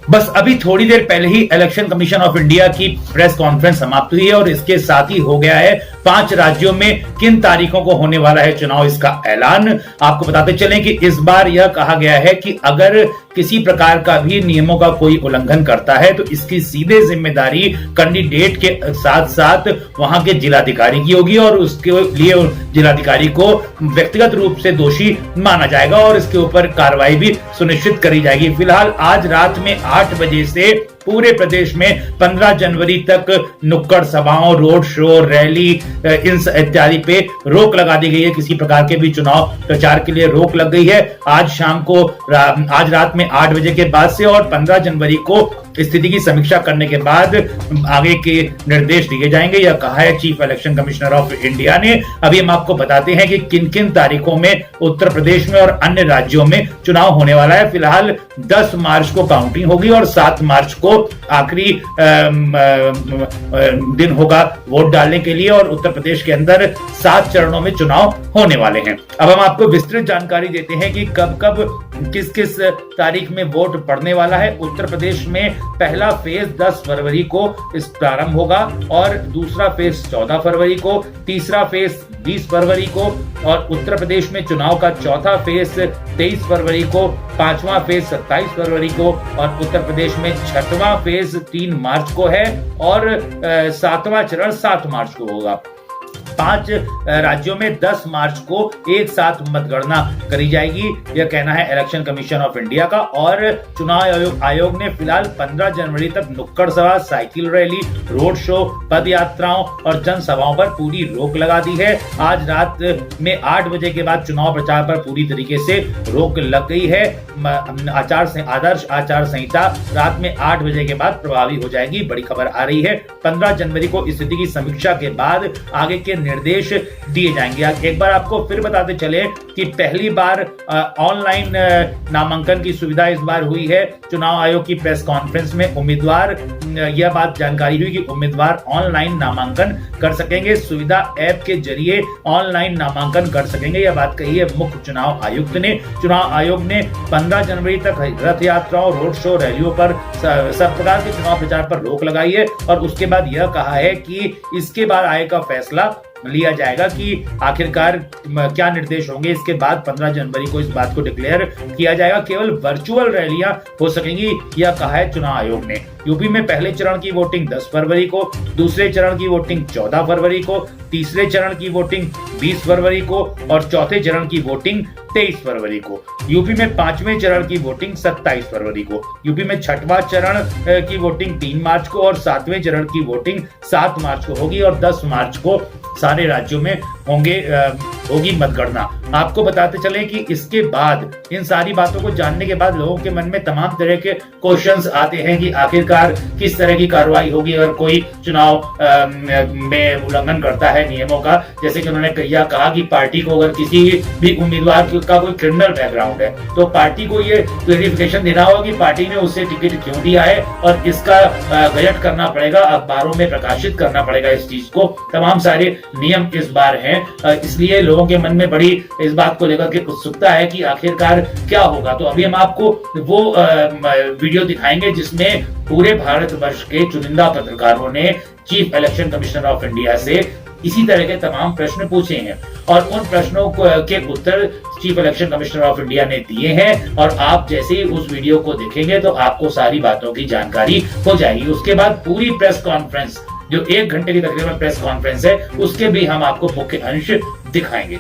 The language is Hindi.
बस अभी थोड़ी देर पहले ही इलेक्शन कमीशन ऑफ इंडिया की प्रेस कॉन्फ्रेंस समाप्त हुई है और इसके साथ ही हो गया है 5 राज्यों में किन तारीखों को होने वाला है चुनाव, इसका ऐलान। आपको बताते चलें कि इस बार यह कहा गया है कि अगर किसी प्रकार का भी नियमों का कोई उल्लंघन करता है तो इसकी सीधे जिम्मेदारी कैंडिडेट के साथ साथ वहां के जिलाधिकारी की होगी और उसके लिए जिलाधिकारी को व्यक्तिगत रूप से दोषी माना जाएगा और इसके ऊपर कार्रवाई भी सुनिश्चित करी जाएगी। फिलहाल आज रात में 8 बजे से पूरे प्रदेश में 15 जनवरी तक नुक्कड़ सभाओं, रोड शो, रैली इन इत्यादि पे रोक लगा दी गई है। किसी प्रकार के भी चुनाव प्रचार के लिए रोक लग गई है। आज रात में 8 बजे के बाद से और 15 जनवरी को स्थिति की समीक्षा करने के बाद आगे के निर्देश दिए जाएंगे, यह कहा है chief election commissioner of India ने। अभी हम आपको बताते हैं कि किन किन तारीखों में उत्तर प्रदेश में और अन्य राज्यों में चुनाव होने वाला है। फिलहाल 10 मार्च को काउंटिंग होगी और 7 मार्च को आखिरी दिन होगा वोट डालने के लिए और उत्तर प्रदेश के अंदर 7 चरणों में चुनाव होने वाले हैं। अब हम आपको विस्तृत जानकारी देते हैं कि कब कब किस किस तारीख में वोट पड़ने वाला है। उत्तर प्रदेश में पहला फेज 10 फरवरी को इस प्रारंभ होगा और दूसरा फेज 14 फरवरी को, तीसरा फेज 20 फरवरी को और उत्तर प्रदेश में चुनाव का चौथा फेज 23 फरवरी को, 5वां फेज 27 फरवरी को और उत्तर प्रदेश में 6वां फेज 3 मार्च को है और 7वां चरण 7 मार्च को होगा। 5 राज्यों में 10 मार्च को एक साथ मतगणना करी जाएगी, यह कहना है इलेक्शन कमीशन ऑफ इंडिया का। और चुनाव आयोग ने फिलहाल 15 जनवरी तक नुक्कड़ सभा, साइकिल रैली, रोड शो, पद यात्राओं और जनसभाओं पर पूरी रोक लगा दी है। आज रात में 8 बजे के बाद चुनाव प्रचार पर पूरी तरीके से रोक लग गई है। आदर्श आचार संहिता रात में 8 बजे के बाद प्रभावी हो जाएगी, बड़ी खबर आ रही है। 15 जनवरी को स्थिति की समीक्षा के बाद आगे के निर्देश दिए जाएंगे। एक बार आपको फिर बताते चले कि पहली बार ऑनलाइन नामांकन की सुविधा इस बार हुई है। चुनाव आयोग की प्रेस कॉन्फ्रेंस में यह बात जानकारी हुई कि उम्मीदवार ऑनलाइन नामांकन कर सकेंगे, सुविधा ऐप के जरिए ऑनलाइन नामांकन कर सकेंगे, यह बात कही है मुख्य चुनाव आयुक्त ने। चुनाव आयोग ने 15 जनवरी तक रथ यात्राओं, रोड शो, रैलियों पर सब प्रकार के चुनाव प्रचार पर रोक लगाई है और उसके बाद यह कहा है कि इसके बाद आगे का फैसला लिया जाएगा कि आखिरकार क्या निर्देश होंगे। इसके बाद 15 जनवरी को इस बात को डिक्लेयर किया जाएगा। केवल वर्चुअल रैलियां हो सकेंगी, यह कहा है चुनाव आयोग ने। यूपी में पहले चरण की वोटिंग 10 फरवरी को, दूसरे चरण की वोटिंग 14 फरवरी को, तीसरे चरण की वोटिंग 20 फरवरी को और चौथे चरण की वोटिंग 23 फरवरी को। यूपी में 5वें चरण की वोटिंग 27 फरवरी को। यूपी में 6वां चरण की वोटिंग 3 मार्च को और 7वें चरण की वोटिंग 7 मार्च को होगी और 10 मार्च को सारे राज्यों में होगी मतगणना। आपको बताते चले कि इसके बाद इन सारी बातों को जानने के बाद लोगों के मन में तमाम तरह के क्वेश्चंस आते हैं कि आखिरकार किस तरह की कार्रवाई होगी अगर कोई चुनाव में उल्लंघन करता है नियमों का। जैसे कि उन्होंने कहा कि पार्टी को अगर किसी भी उम्मीदवार का कोई क्रिमिनल बैकग्राउंड है तो पार्टी को ये क्लेरिफिकेशन देना होगा कि पार्टी ने उससे टिकट क्यों दिया है और इसका गजट करना पड़ेगा, अखबारों में प्रकाशित करना पड़ेगा इस चीज को। तमाम सारे नियम इस बार हैं, इसलिए लोगों के मन में बड़ी इस बात को लेकर के उत्सुकता है कि आखिरकार क्या होगा। तो अभी हम आपको वो वीडियो दिखाएंगे जिसमें पूरे भारतवर्ष के चुनिंदा पत्रकारों ने chief election commissioner of India से इसी तरह के तमाम प्रश्न पूछे हैं और उन प्रश्नों के उत्तर chief election commissioner of India ने दिए हैं और आप जैसे ही उस वीडियो को देखेंगे तो आपको सारी बातों की जानकारी हो जाएगी। उसके बाद पूरी प्रेस कॉन्फ्रेंस जो 1 घंटे की तकरीबन प्रेस कॉन्फ्रेंस है उसके भी हम आपको मुख्य अंश दिखाएंगे।